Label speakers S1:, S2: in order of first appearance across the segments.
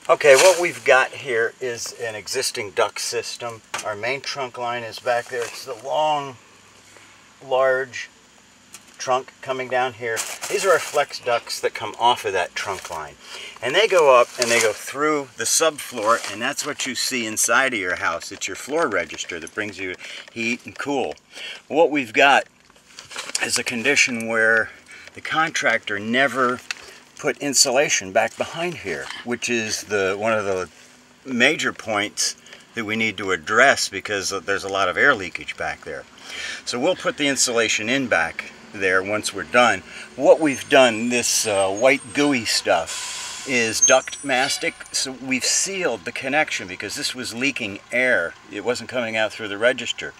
S1: Okay, what we've got here is an existing duct system. Our main trunk line is back there. It's the long, large trunk coming down here. These are our flex ducts that come off of that trunk line. And they go up and they go through the subfloor, and that's what you see inside of your house. It's your floor register that brings you heat and cool. What we've got is a condition where the contractor never put insulation back behind here, which is one of the major points that we need to address because there's a lot of air leakage back there. So we'll put the insulation in back there once we're done. What we've done, this white gooey stuff, is duct mastic. So we've sealed the connection because this was leaking air. It wasn't coming out through the register.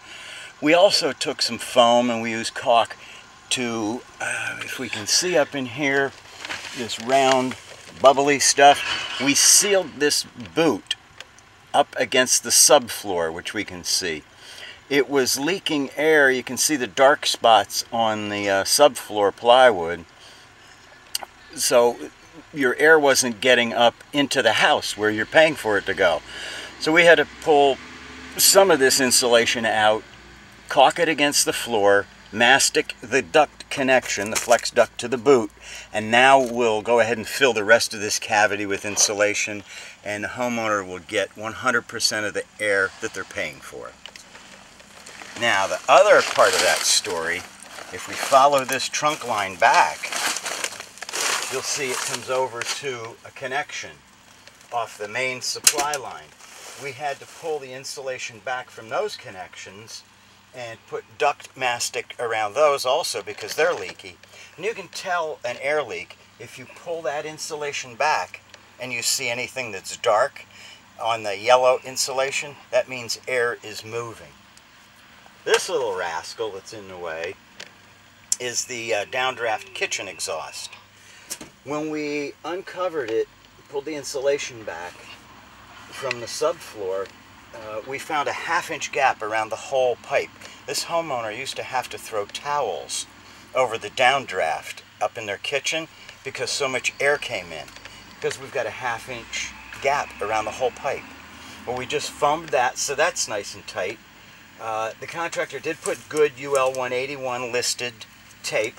S1: We also took some foam and we used caulk to, if we can see up in here, this round bubbly stuff, we sealed this boot up against the subfloor, which we can see. It was leaking air. You can see the dark spots on the subfloor plywood. So your air wasn't getting up into the house where you're paying for it to go. So we had to pull some of this insulation out, caulk it against the floor, mastic the duct connection, the flex duct to the boot, and now we'll go ahead and fill the rest of this cavity with insulation, and the homeowner will get 100% of the air that they're paying for. Now, the other part of that story, if we follow this trunk line back, you'll see it comes over to a connection off the main supply line. We had to pull the insulation back from those connections and put duct mastic around those also because they're leaky. And you can tell an air leak if you pull that insulation back and you see anything that's dark on the yellow insulation. That means air is moving. This little rascal that's in the way is the downdraft kitchen exhaust. When we uncovered it, pulled the insulation back from the subfloor, we found a ½ inch gap around the whole pipe. This homeowner used to have to throw towels over the downdraft up in their kitchen because so much air came in, because we've got a ½ inch gap around the whole pipe. Well, we just foamed that, so that's nice and tight. The contractor did put good UL 181 listed tape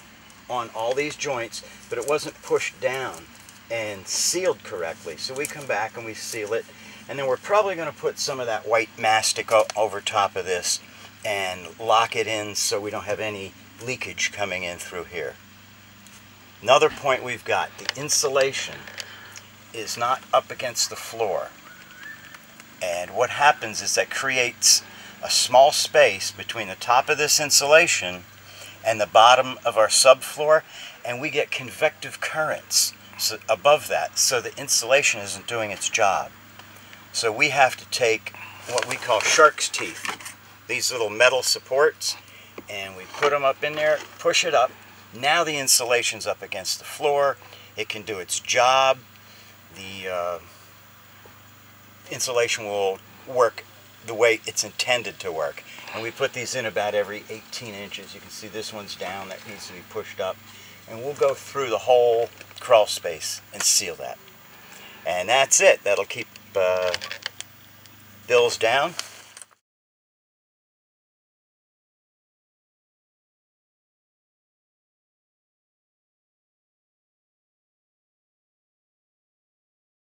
S1: on all these joints, but it wasn't pushed down and sealed correctly. So we come back and we seal it, and then we're probably going to put some of that white mastic over top of this and lock it in so we don't have any leakage coming in through here. Another point we've got, the insulation is not up against the floor. And what happens is that creates a small space between the top of this insulation and the bottom of our subfloor, and we get convective currents above that, so the insulation isn't doing its job. So we have to take what we call shark's teeth, these little metal supports, and we put them up in there, push it up. Now the insulation's up against the floor. It can do its job. The insulation will work the way it's intended to work. And we put these in about every 18 inches. You can see this one's down, that needs to be pushed up. And we'll go through the whole crawl space and seal that. And that's it. That'll keep bills down.